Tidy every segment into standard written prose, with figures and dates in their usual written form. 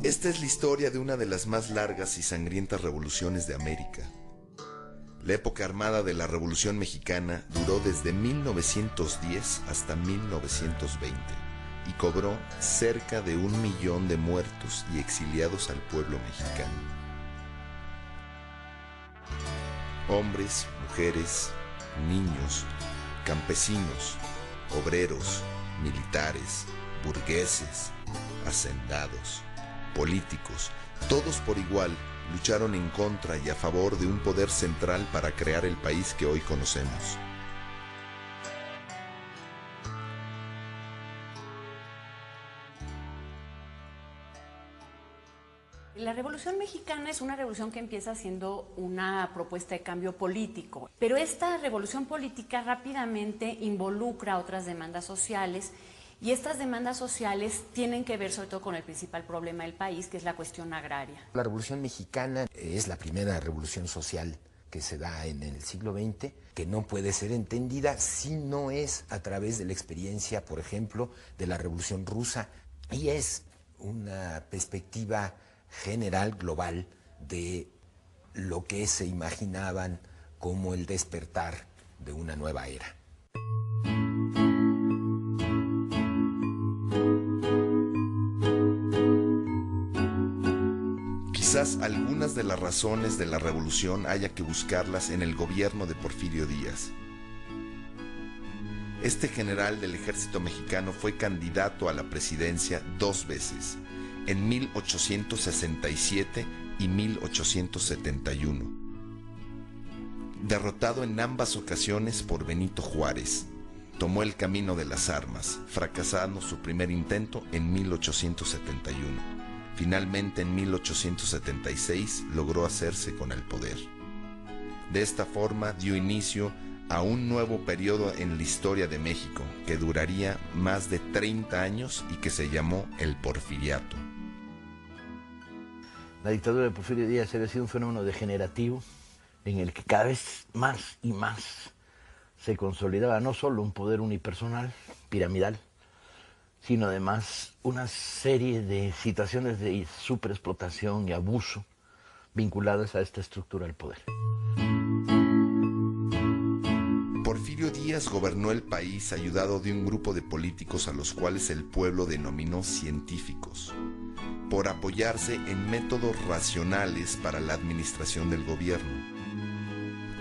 Esta es la historia de una de las más largas y sangrientas revoluciones de América. La época armada de la Revolución Mexicana duró desde 1910 hasta 1920 y cobró cerca de 1 millón de muertos y exiliados al pueblo mexicano. Hombres, mujeres, niños, campesinos, obreros, militares, burgueses, hacendados, políticos, todos por igual lucharon en contra y a favor de un poder central para crear el país que hoy conocemos. La Revolución Mexicana es una revolución que empieza siendo una propuesta de cambio político, pero esta revolución política rápidamente involucra otras demandas sociales y estas demandas sociales tienen que ver sobre todo con el principal problema del país, que es la cuestión agraria. La Revolución Mexicana es la primera revolución social que se da en el siglo XX, que no puede ser entendida si no es a través de la experiencia, por ejemplo, de la Revolución Rusa, y es una perspectiva general, global, de lo que se imaginaban como el despertar de una nueva era. Quizás algunas de las razones de la revolución haya que buscarlas en el gobierno de Porfirio Díaz. Este general del ejército mexicano fue candidato a la presidencia 2 veces, en 1867 y 1871. Derrotado en ambas ocasiones por Benito Juárez, tomó el camino de las armas, fracasando su primer intento en 1871. Finalmente, en 1876, logró hacerse con el poder. De esta forma, dio inicio a un nuevo periodo en la historia de México, que duraría más de 30 años y que se llamó el Porfiriato. La dictadura de Porfirio Díaz había sido un fenómeno degenerativo en el que cada vez más y más se consolidaba no solo un poder unipersonal, piramidal, sino además una serie de situaciones de superexplotación y abuso vinculadas a esta estructura del poder. Porfirio Díaz gobernó el país ayudado de un grupo de políticos a los cuales el pueblo denominó científicos, por apoyarse en métodos racionales para la administración del gobierno.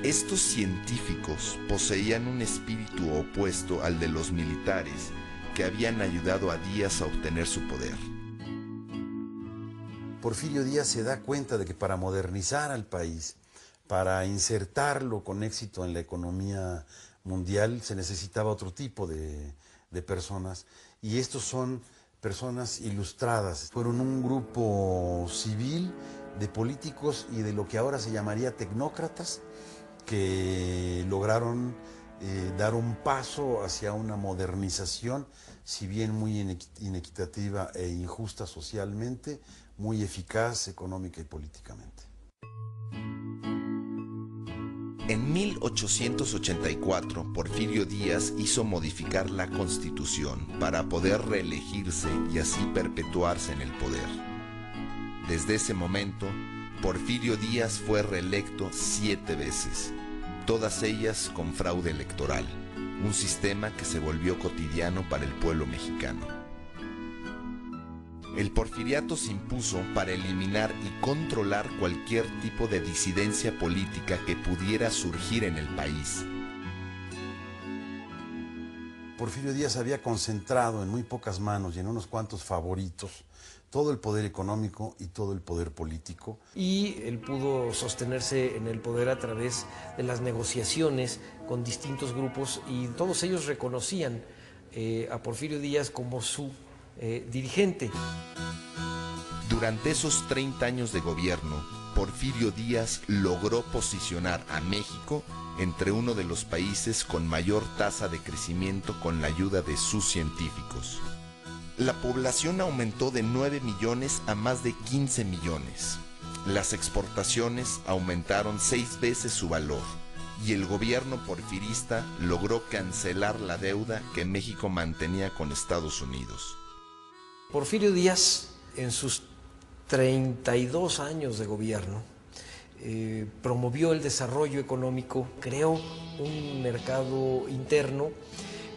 Estos científicos poseían un espíritu opuesto al de los militares que habían ayudado a Díaz a obtener su poder. Porfirio Díaz se da cuenta de que para modernizar al país, para insertarlo con éxito en la economía mundial, se necesitaba otro tipo de personas, y estos son personas ilustradas. Fueron un grupo civil de políticos y de lo que ahora se llamaría tecnócratas, que lograron dar un paso hacia una modernización, si bien muy inequitativa e injusta socialmente, muy eficaz económica y políticamente. En 1884, Porfirio Díaz hizo modificar la Constitución para poder reelegirse y así perpetuarse en el poder. Desde ese momento, Porfirio Díaz fue reelecto 7 veces, todas ellas con fraude electoral, un sistema que se volvió cotidiano para el pueblo mexicano. El porfiriato se impuso para eliminar y controlar cualquier tipo de disidencia política que pudiera surgir en el país. Porfirio Díaz había concentrado en muy pocas manos y en unos cuantos favoritos todo el poder económico y todo el poder político. Y él pudo sostenerse en el poder a través de las negociaciones con distintos grupos, y todos ellos reconocían a Porfirio Díaz como su dirigente. Durante esos 30 años de gobierno, Porfirio Díaz logró posicionar a México entre uno de los países con mayor tasa de crecimiento con la ayuda de sus científicos. La población aumentó de 9 millones a más de 15 millones. Las exportaciones aumentaron 6 veces su valor y el gobierno porfirista logró cancelar la deuda que México mantenía con Estados Unidos. Porfirio Díaz, en sus 32 años de gobierno, promovió el desarrollo económico, creó un mercado interno,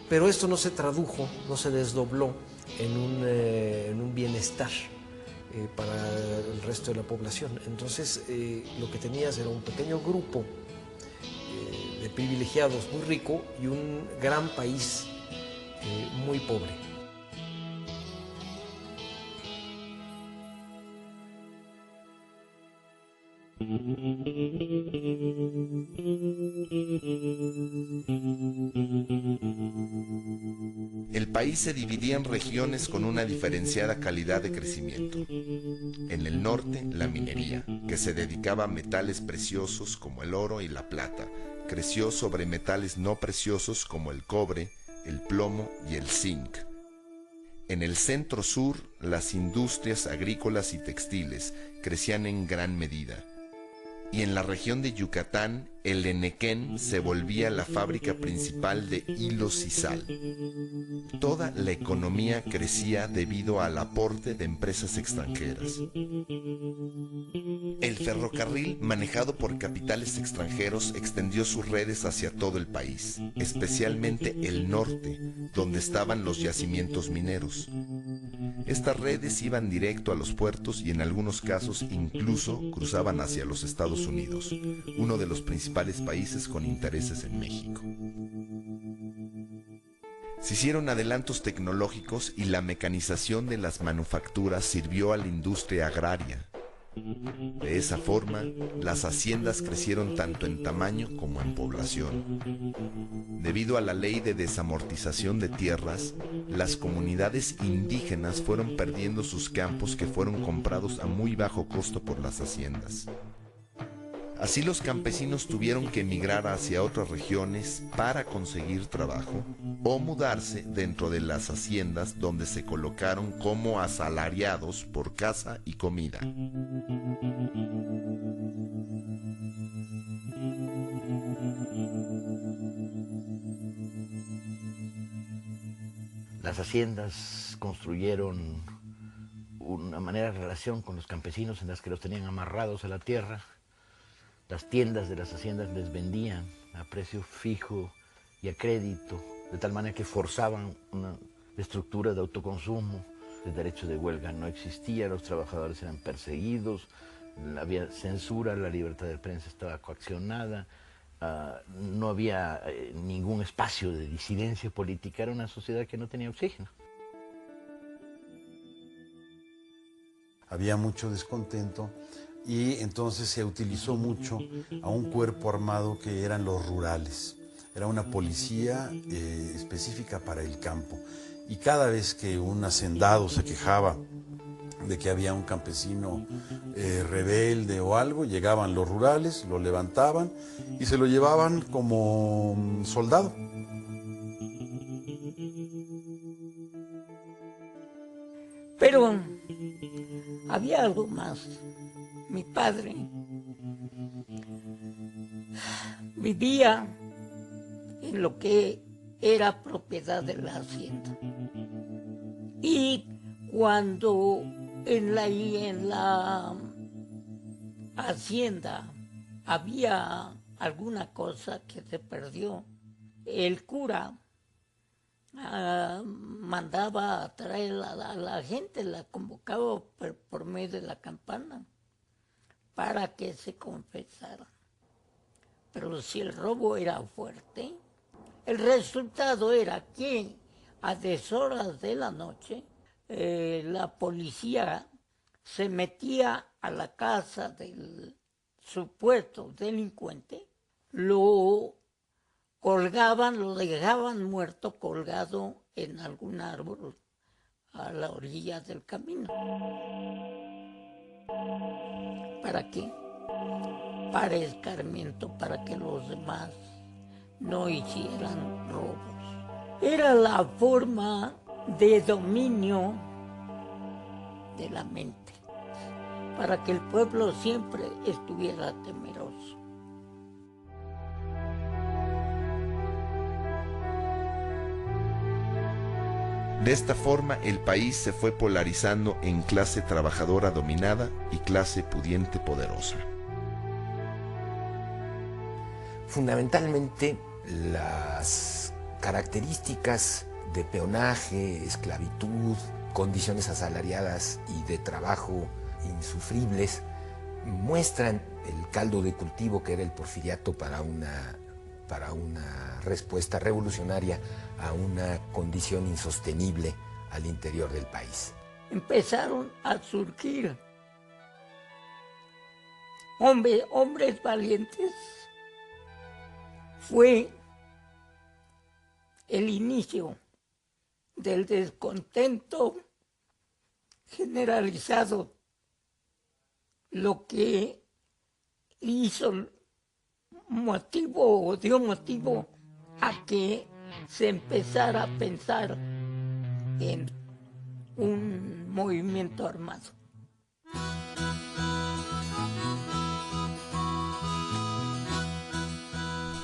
pero esto no se tradujo, no se desdobló en un bienestar para el resto de la población. Entonces, lo que tenías era un pequeño grupo de privilegiados muy rico y un gran país muy pobre. El país se dividía en regiones con una diferenciada calidad de crecimiento. En el norte, la minería, que se dedicaba a metales preciosos como el oro y la plata, creció sobre metales no preciosos como el cobre, el plomo y el zinc. En el centro-sur, las industrias agrícolas y textiles crecían en gran medida. Y en la región de Yucatán, el Enequén se volvía la fábrica principal de hilos y sal. Toda la economía crecía debido al aporte de empresas extranjeras. El ferrocarril, manejado por capitales extranjeros, extendió sus redes hacia todo el país, especialmente el norte, donde estaban los yacimientos mineros. Estas redes iban directo a los puertos y en algunos casos incluso cruzaban hacia los Estados Unidos, uno de los principales países con intereses en México. Se hicieron adelantos tecnológicos y la mecanización de las manufacturas sirvió a la industria agraria. De esa forma, las haciendas crecieron tanto en tamaño como en población. Debido a la ley de desamortización de tierras, las comunidades indígenas fueron perdiendo sus campos que fueron comprados a muy bajo costo por las haciendas. Así los campesinos tuvieron que emigrar hacia otras regiones para conseguir trabajo o mudarse dentro de las haciendas donde se colocaron como asalariados por casa y comida. Las haciendas construyeron una manera de relación con los campesinos en las que los tenían amarrados a la tierra. Las tiendas de las haciendas les vendían a precio fijo y a crédito, de tal manera que forzaban una estructura de autoconsumo. El derecho de huelga no existía, los trabajadores eran perseguidos, había censura, la libertad de prensa estaba coaccionada, no había ningún espacio de disidencia política, era una sociedad que no tenía oxígeno. Había mucho descontento y entonces se utilizó mucho a un cuerpo armado que eran los rurales. Era una policía específica para el campo. Y cada vez que un hacendado se quejaba de que había un campesino rebelde o algo, llegaban los rurales, lo levantaban y se lo llevaban como soldado. Pero había algo más. Mi padre vivía en lo que era propiedad de la hacienda. Y cuando en la hacienda había alguna cosa que se perdió, el cura mandaba a traer a la gente, la convocaba por medio de la campana para que se confesara. Pero si el robo era fuerte, el resultado era que a deshoras de la noche la policía se metía a la casa del supuesto delincuente, lo colgaban, lo dejaban muerto colgado en algún árbol a la orilla del camino. ¿Para qué? Para escarmiento, para que los demás no hicieran robos. Era la forma de dominio de la mente, para que el pueblo siempre estuviera temeroso. De esta forma, el país se fue polarizando en clase trabajadora dominada y clase pudiente poderosa. Fundamentalmente, las características de peonaje, esclavitud, condiciones asalariadas y de trabajo insufribles muestran el caldo de cultivo que era el porfiriato para una respuesta revolucionaria a una condición insostenible al interior del país. Empezaron a surgir hombres valientes. Fue el inicio del descontento generalizado, lo que dio motivo a que se empezara a pensar en un movimiento armado.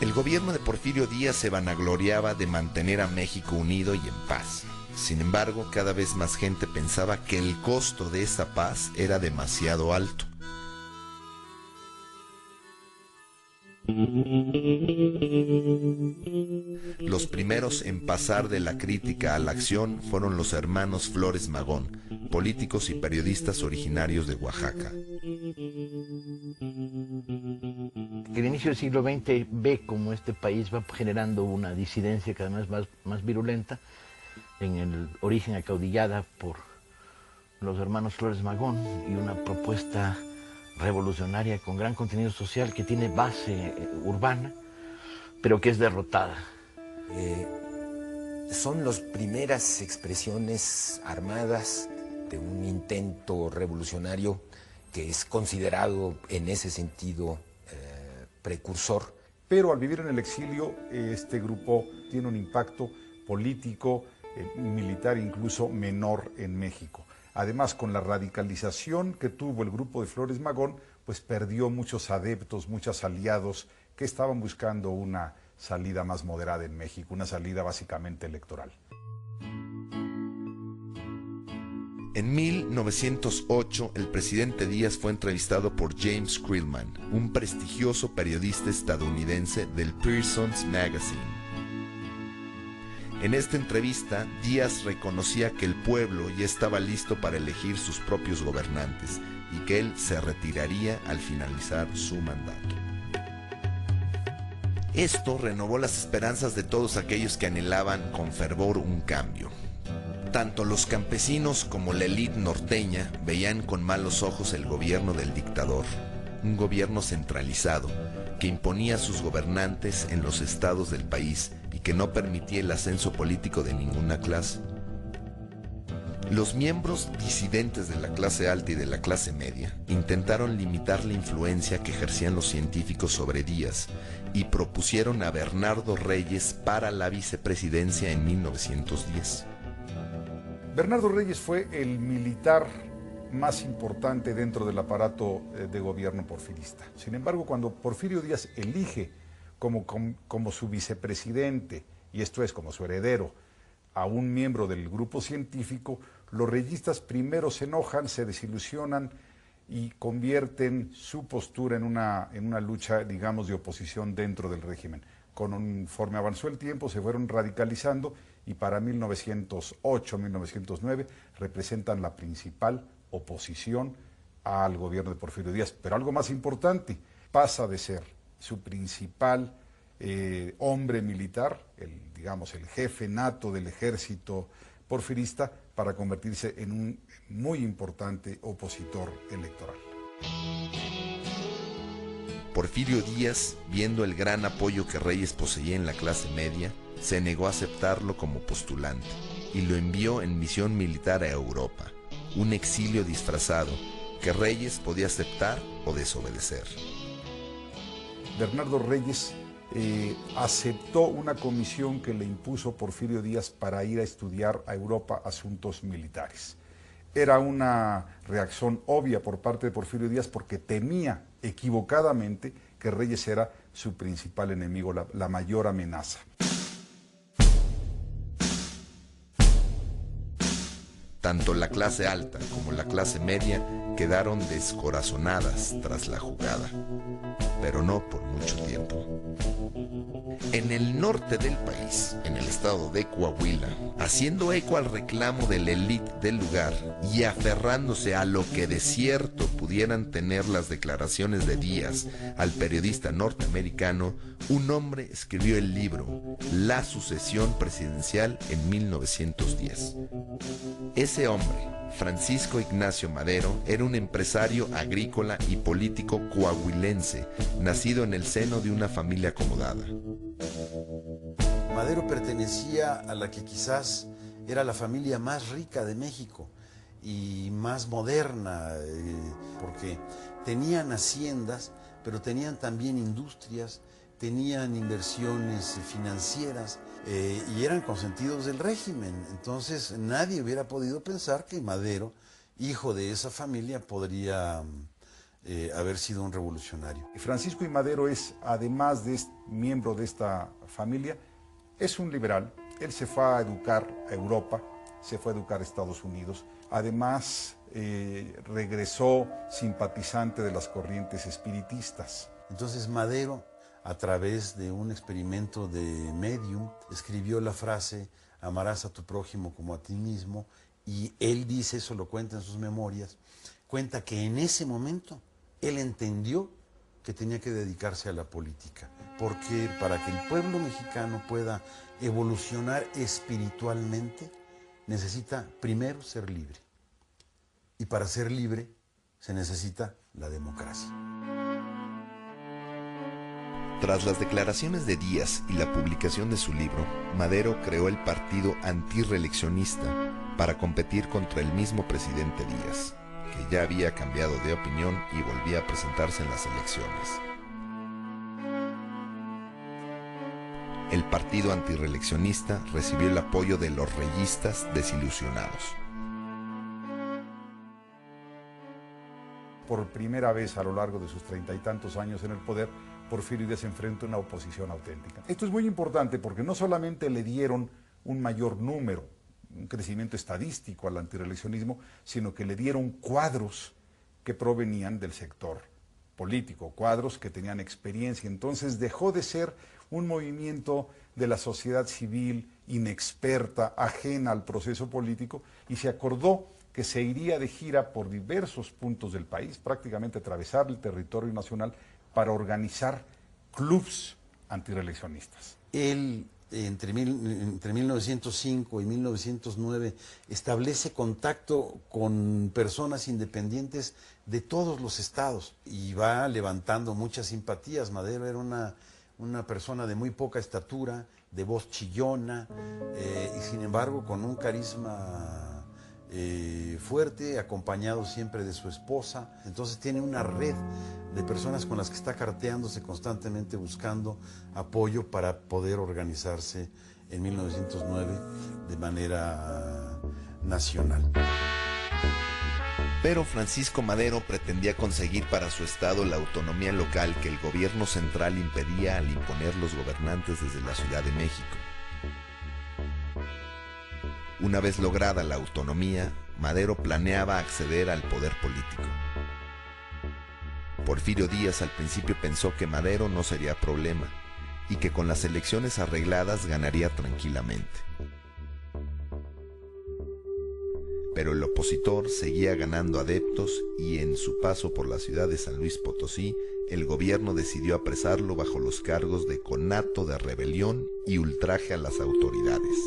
El gobierno de Porfirio Díaz se vanagloriaba de mantener a México unido y en paz. Sin embargo, cada vez más gente pensaba que el costo de esa paz era demasiado alto. Los primeros en pasar de la crítica a la acción fueron los hermanos Flores Magón, políticos y periodistas originarios de Oaxaca. El inicio del siglo XX ve cómo este país va generando una disidencia cada vez más virulenta, en el origen acaudillada por los hermanos Flores Magón y una propuesta revolucionaria con gran contenido social que tiene base urbana, pero que es derrotada. Son las primeras expresiones armadas de un intento revolucionario que es considerado en ese sentido precursor. Pero al vivir en el exilio, este grupo tiene un impacto político, militar incluso menor en México. Además, con la radicalización que tuvo el grupo de Flores Magón, pues perdió muchos adeptos, muchos aliados que estaban buscando una salida más moderada en México, una salida básicamente electoral. En 1908, el presidente Díaz fue entrevistado por James Creelman, un prestigioso periodista estadounidense del Pearson's Magazine. En esta entrevista, Díaz reconocía que el pueblo ya estaba listo para elegir sus propios gobernantes y que él se retiraría al finalizar su mandato. Esto renovó las esperanzas de todos aquellos que anhelaban con fervor un cambio. Tanto los campesinos como la élite norteña veían con malos ojos el gobierno del dictador, un gobierno centralizado que imponía a sus gobernantes en los estados del país y que no permitía el ascenso político de ninguna clase. Los miembros disidentes de la clase alta y de la clase media intentaron limitar la influencia que ejercían los científicos sobre Díaz y propusieron a Bernardo Reyes para la vicepresidencia en 1910. Bernardo Reyes fue el militar más importante dentro del aparato de gobierno porfirista. Sin embargo, cuando Porfirio Díaz elige como su vicepresidente, y esto es como su heredero, a un miembro del grupo científico, los reyistas primero se enojan, se desilusionan y convierten su postura en una lucha, digamos, de oposición dentro del régimen. Conforme avanzó el tiempo, se fueron radicalizando y para 1908, 1909 representan la principal oposición al gobierno de Porfirio Díaz. Pero algo más importante, pasa de ser su principal hombre militar, el jefe nato del ejército porfirista, para convertirse en un muy importante opositor electoral. Porfirio Díaz, viendo el gran apoyo que Reyes poseía en la clase media, se negó a aceptarlo como postulante y lo envió en misión militar a Europa, un exilio disfrazado que Reyes podía aceptar o desobedecer. Bernardo Reyes aceptó una comisión que le impuso Porfirio Díaz para ir a estudiar a Europa asuntos militares. Era una reacción obvia por parte de Porfirio Díaz porque temía equivocadamente que Reyes era su principal enemigo, la mayor amenaza. Tanto la clase alta como la clase media quedaron descorazonadas tras la jugada, pero no por mucho tiempo. En el norte del país, en el estado de Coahuila, haciendo eco al reclamo de la élite del lugar y aferrándose a lo que de cierto pudieran tener las declaraciones de Díaz al periodista norteamericano, un hombre escribió el libro La sucesión presidencial en 1910. Ese hombre, Francisco Ignacio Madero, era un empresario agrícola y político coahuilense, nacido en el seno de una familia acomodada. Madero pertenecía a la que quizás era la familia más rica de México y más moderna, porque tenían haciendas, pero tenían también industrias, tenían inversiones financieras y eran consentidos del régimen. Entonces nadie hubiera podido pensar que Madero, hijo de esa familia, podría haber sido un revolucionario. Francisco I. Madero es, además de miembro de esta familia, es un liberal. Él se fue a educar a Europa, se fue a educar a Estados Unidos. Además, regresó simpatizante de las corrientes espiritistas. Entonces Madero, a través de un experimento de medium, escribió la frase amarás a tu prójimo como a ti mismo, y él dice, eso lo cuenta en sus memorias, cuenta que en ese momento él entendió que tenía que dedicarse a la política, porque para que el pueblo mexicano pueda evolucionar espiritualmente, necesita primero ser libre, y para ser libre se necesita la democracia. Tras las declaraciones de Díaz y la publicación de su libro, Madero creó el partido antirreeleccionista para competir contra el mismo presidente Díaz, que ya había cambiado de opinión y volvía a presentarse en las elecciones. El partido antirreeleccionista recibió el apoyo de los reyistas desilusionados. Por primera vez a lo largo de sus 30 y tantos años en el poder, Porfirio Díaz enfrenta una oposición auténtica. Esto es muy importante porque no solamente le dieron un mayor número, un crecimiento estadístico al antirreeleccionismo, sino que le dieron cuadros que provenían del sector político, cuadros que tenían experiencia. Entonces dejó de ser un movimiento de la sociedad civil inexperta, ajena al proceso político, y se acordó que se iría de gira por diversos puntos del país, prácticamente atravesar el territorio nacional, para organizar clubs antirreeleccionistas. Él, entre 1905 y 1909, establece contacto con personas independientes de todos los estados y va levantando muchas simpatías. Madero era una persona de muy poca estatura, de voz chillona, y sin embargo con un carisma fuerte, acompañado siempre de su esposa. Entonces tiene una red de personas con las que está carteándose constantemente, buscando apoyo para poder organizarse en 1909 de manera nacional. Pero Francisco Madero pretendía conseguir para su estado la autonomía local que el gobierno central impedía al imponer los gobernantes desde la Ciudad de México. Una vez lograda la autonomía, Madero planeaba acceder al poder político. Porfirio Díaz al principio pensó que Madero no sería problema y que con las elecciones arregladas ganaría tranquilamente. Pero el opositor seguía ganando adeptos y en su paso por la ciudad de San Luis Potosí, el gobierno decidió apresarlo bajo los cargos de conato de rebelión y ultraje a las autoridades.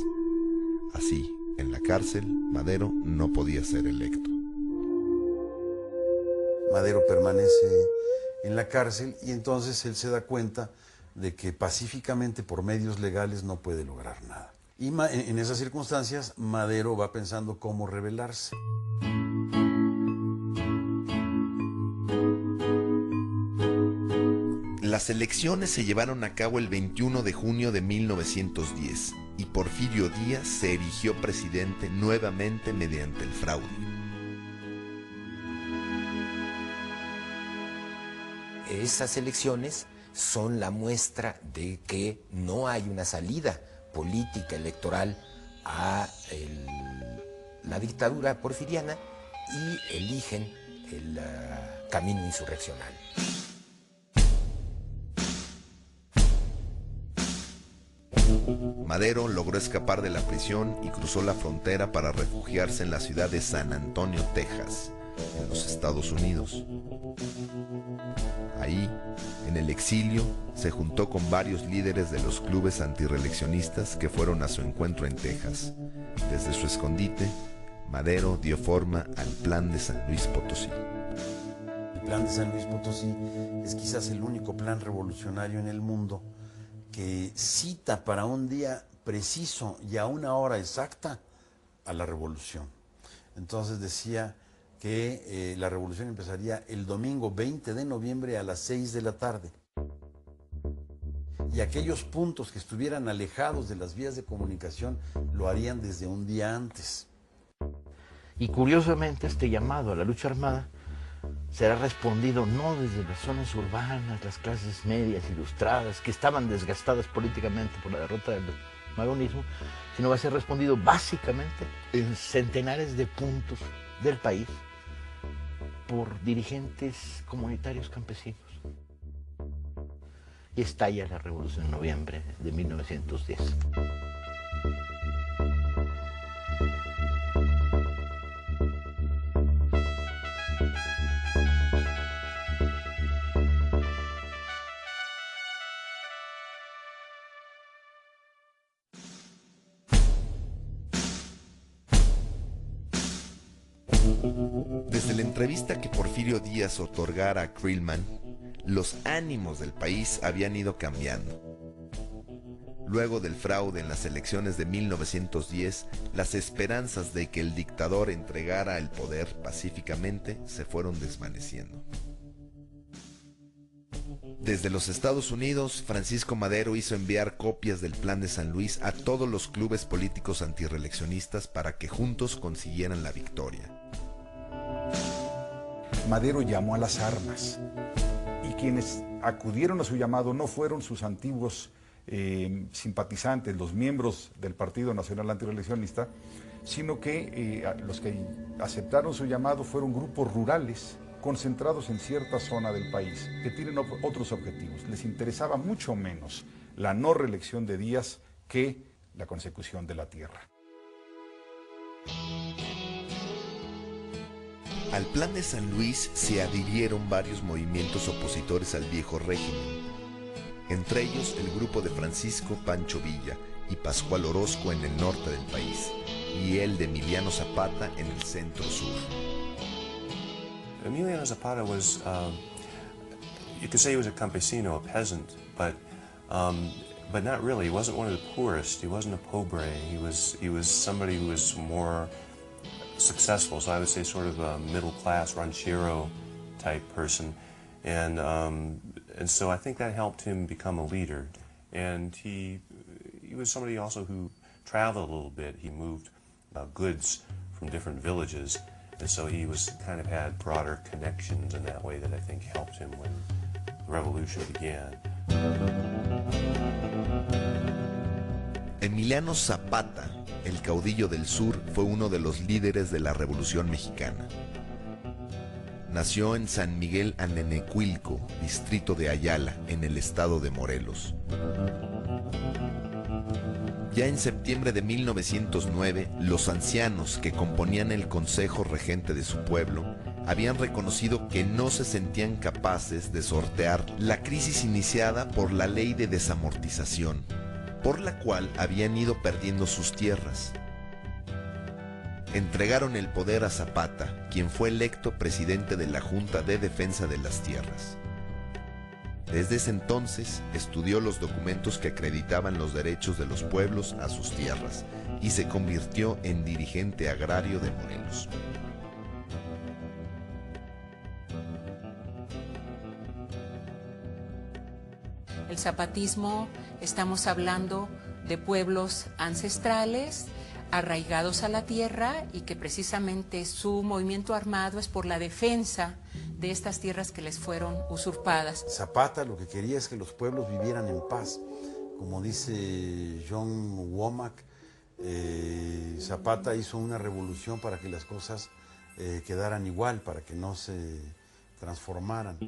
Así, en la cárcel, Madero no podía ser electo. Madero permanece en la cárcel y entonces él se da cuenta de que pacíficamente por medios legales no puede lograr nada. Y en esas circunstancias Madero va pensando cómo rebelarse. Las elecciones se llevaron a cabo el 21 de junio de 1910 y Porfirio Díaz se erigió presidente nuevamente mediante el fraude. Esas elecciones son la muestra de que no hay una salida política electoral a la dictadura porfiriana y eligen el camino insurreccional. Madero logró escapar de la prisión y cruzó la frontera para refugiarse en la ciudad de San Antonio, Texas, en los Estados Unidos. Ahí, en el exilio, se juntó con varios líderes de los clubes antirreeleccionistas que fueron a su encuentro en Texas. Desde su escondite, Madero dio forma al Plan de San Luis Potosí. El Plan de San Luis Potosí es quizás el único plan revolucionario en el mundo que cita para un día preciso y a una hora exacta a la revolución. Entonces decía que la revolución empezaría el domingo 20 de noviembre a las 6 de la tarde. Y aquellos puntos que estuvieran alejados de las vías de comunicación lo harían desde un día antes. Y curiosamente este llamado a la lucha armada será respondido no desde las zonas urbanas, las clases medias ilustradas, que estaban desgastadas políticamente por la derrota del magonismo, sino va a ser respondido básicamente en centenares de puntos del país por dirigentes comunitarios campesinos. Y estalla la Revolución en noviembre de 1910. Desde la entrevista que Porfirio Díaz otorgara a Creelman, los ánimos del país habían ido cambiando. Luego del fraude en las elecciones de 1910, las esperanzas de que el dictador entregara el poder pacíficamente se fueron desvaneciendo. Desde los Estados Unidos, Francisco Madero hizo enviar copias del Plan de San Luis a todos los clubes políticos antirreeleccionistas para que juntos consiguieran la victoria. Madero llamó a las armas y quienes acudieron a su llamado no fueron sus antiguos simpatizantes, los miembros del Partido Nacional Antirreeleccionista, sino que los que aceptaron su llamado fueron grupos rurales concentrados en cierta zona del país que tienen otros objetivos. Les interesaba mucho menos la no reelección de Díaz que la consecución de la tierra. Al Plan de San Luis se adhirieron varios movimientos opositores al viejo régimen, entre ellos el grupo de Francisco Pancho Villa y Pascual Orozco en el norte del país, y el de Emiliano Zapata en el centro-sur. Emiliano Zapata was, you could say he was a campesino, a peasant, but not really. He wasn't one of the poorest. He wasn't a pobre. He was somebody who was more successful. So I would say sort of a middle-class ranchero type person, and so I think that helped him become a leader. And he was somebody also who traveled a little bit. He moved goods from different villages. And so he kind of had broader connections in that way that I think helped him when the revolution began. Emiliano Zapata, el caudillo del sur, fue uno de los líderes de la Revolución Mexicana. Nació en San Miguel Anenecuilco, distrito de Ayala, en el estado de Morelos. Ya en septiembre de 1909, los ancianos que componían el consejo regente de su pueblo habían reconocido que no se sentían capaces de sortear la crisis iniciada por la ley de desamortización, por la cual habían ido perdiendo sus tierras. Entregaron el poder a Zapata, quien fue electo presidente de la Junta de Defensa de las Tierras. Desde ese entonces estudió los documentos que acreditaban los derechos de los pueblos a sus tierras y se convirtió en dirigente agrario de Morelos. El zapatismo, estamos hablando de pueblos ancestrales, arraigados a la tierra, y que precisamente su movimiento armado es por la defensa de estas tierras que les fueron usurpadas. Zapata lo que quería es que los pueblos vivieran en paz. Como dice John Womack, Zapata hizo una revolución para que las cosas quedaran igual, para que no se transformaran.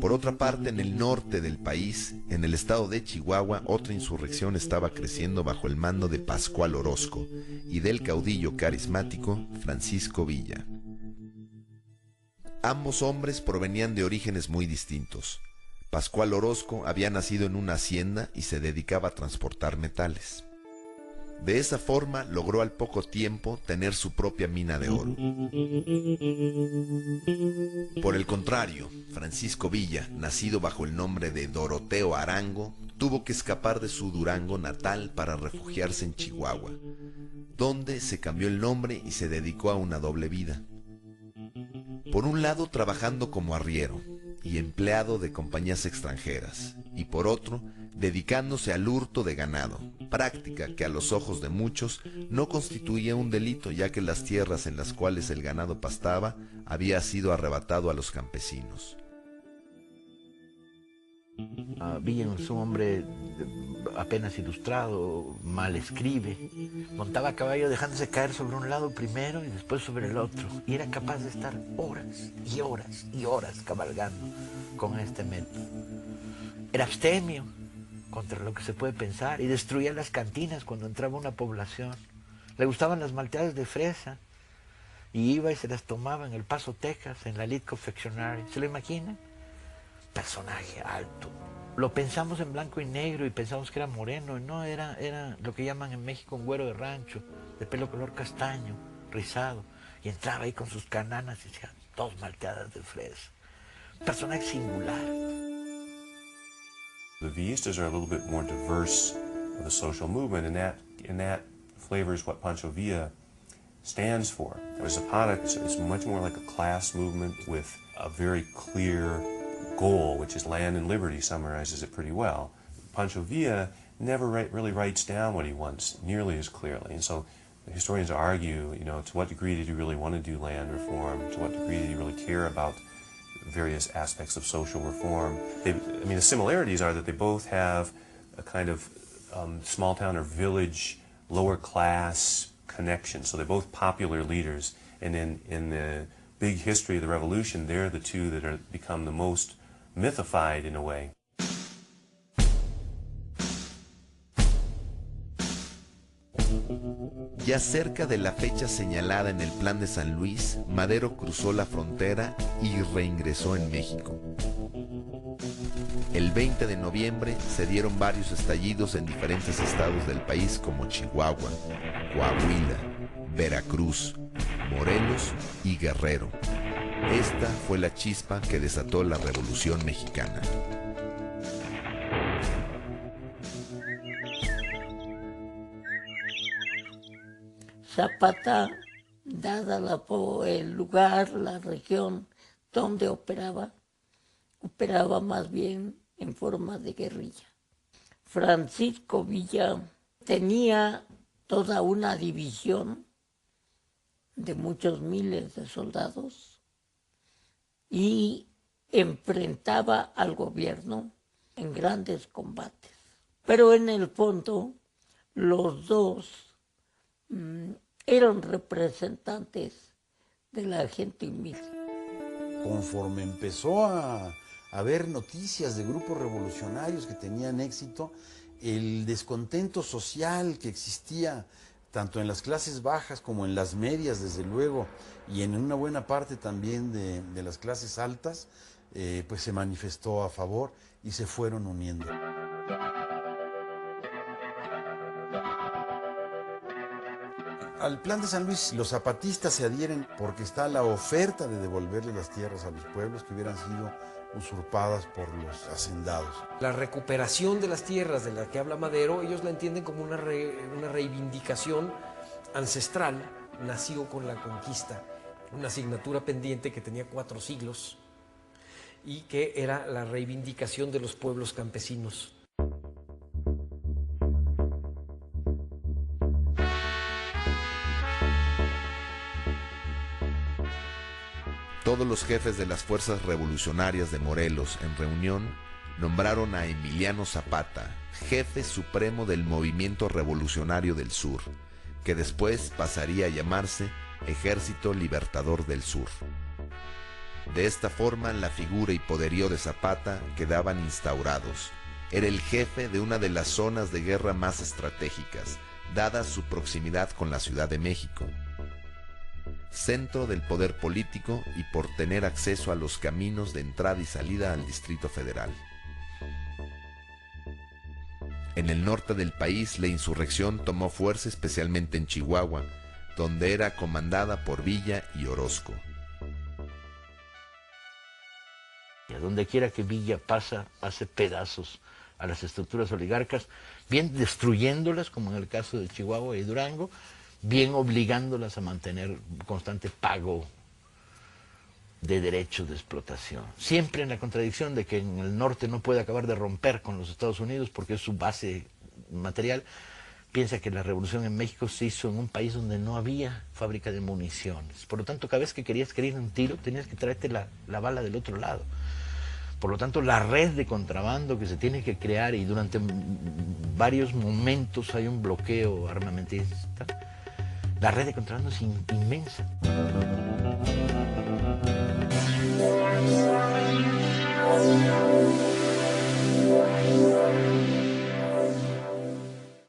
Por otra parte, en el norte del país, en el estado de Chihuahua, otra insurrección estaba creciendo bajo el mando de Pascual Orozco y del caudillo carismático Francisco Villa. Ambos hombres provenían de orígenes muy distintos. Pascual Orozco había nacido en una hacienda y se dedicaba a transportar metales. De esa forma logró al poco tiempo tener su propia mina de oro. Por el contrario, Francisco Villa, nacido bajo el nombre de Doroteo Arango, tuvo que escapar de su Durango natal para refugiarse en Chihuahua, donde se cambió el nombre y se dedicó a una doble vida. Por un lado, trabajando como arriero y empleado de compañías extranjeras, y por otro, dedicándose al hurto de ganado, práctica que a los ojos de muchos no constituía un delito, ya que las tierras en las cuales el ganado pastaba había sido arrebatado a los campesinos. Villa es un hombre apenas ilustrado, mal escribe, montaba a caballo dejándose caer sobre un lado primero y después sobre el otro, y era capaz de estar horas y horas y horas cabalgando con este método. Era abstemio contra lo que se puede pensar y destruía las cantinas cuando entraba una población. Le gustaban las malteadas de fresa y iba y se las tomaba en El Paso, Texas, en la Elite Confectionery. ¿Se lo imaginan? Personaje alto. Lo pensamos en blanco y negro y pensamos que era moreno, y no, era lo que llaman en México un güero de rancho, de pelo color castaño, rizado, y entraba ahí con sus cananas y decía, 2 malteadas de fresa. Personaje singular. The Villistas are a little bit more diverse of the social movement, and that flavors what Pancho Villa stands for. Zapata is much more like a class movement with a very clear goal, which is land and liberty, summarizes it pretty well. Pancho Villa never really writes down what he wants nearly as clearly, and so the historians argue, to what degree did he really want to do land reform? To what degree did he really care about various aspects of social reform? The similarities are that they both have a kind of small town or village, lower class connection, so they're both popular leaders, and in the big history of the revolution, they're the two that are become the most mythified in a way. Ya cerca de la fecha señalada en el Plan de San Luis, Madero cruzó la frontera y reingresó en México. El 20 de noviembre se dieron varios estallidos en diferentes estados del país como Chihuahua, Coahuila, Veracruz, Morelos y Guerrero. Esta fue la chispa que desató la Revolución Mexicana. Zapata, dada el lugar, la región donde operaba más bien en forma de guerrilla. Francisco Villa tenía toda una división de muchos miles de soldados y enfrentaba al gobierno en grandes combates. Pero en el fondo, los dos eran representantes de la gente humilde. Conforme empezó a haber noticias de grupos revolucionarios que tenían éxito, el descontento social que existía tanto en las clases bajas como en las medias, desde luego, y en una buena parte también de las clases altas, pues se manifestó a favor y se fueron uniendo. Al Plan de San Luis, los zapatistas se adhieren porque está la oferta de devolverle las tierras a los pueblos que hubieran sido usurpadas por los hacendados. La recuperación de las tierras de la que habla Madero, ellos la entienden como una reivindicación ancestral, nació con la conquista, una asignatura pendiente que tenía 4 siglos y que era la reivindicación de los pueblos campesinos. Todos los jefes de las fuerzas revolucionarias de Morelos, en reunión, nombraron a Emiliano Zapata jefe supremo del Movimiento Revolucionario del Sur, que después pasaría a llamarse Ejército Libertador del Sur. De esta forma, la figura y poderío de Zapata quedaban instaurados. Era el jefe de una de las zonas de guerra más estratégicas, dada su proximidad con la Ciudad de México, centro del poder político y por tener acceso a los caminos de entrada y salida al Distrito Federal. En el norte del país, la insurrección tomó fuerza especialmente en Chihuahua, donde era comandada por Villa y Orozco. Y a donde quiera que Villa pasa, hace pedazos a las estructuras oligarcas, bien destruyéndolas, como en el caso de Chihuahua y Durango, bien obligándolas a mantener constante pago de derechos de explotación. Siempre en la contradicción de que en el norte no puede acabar de romper con los Estados Unidos porque es su base material. Piensa que la revolución en México se hizo en un país donde no había fábrica de municiones. Por lo tanto, cada vez que querías ir a un tiro, tenías que traerte la bala del otro lado. Por lo tanto, la red de contrabando que se tiene que crear, y durante varios momentos hay un bloqueo armamentista, la red de contrabando es inmensa.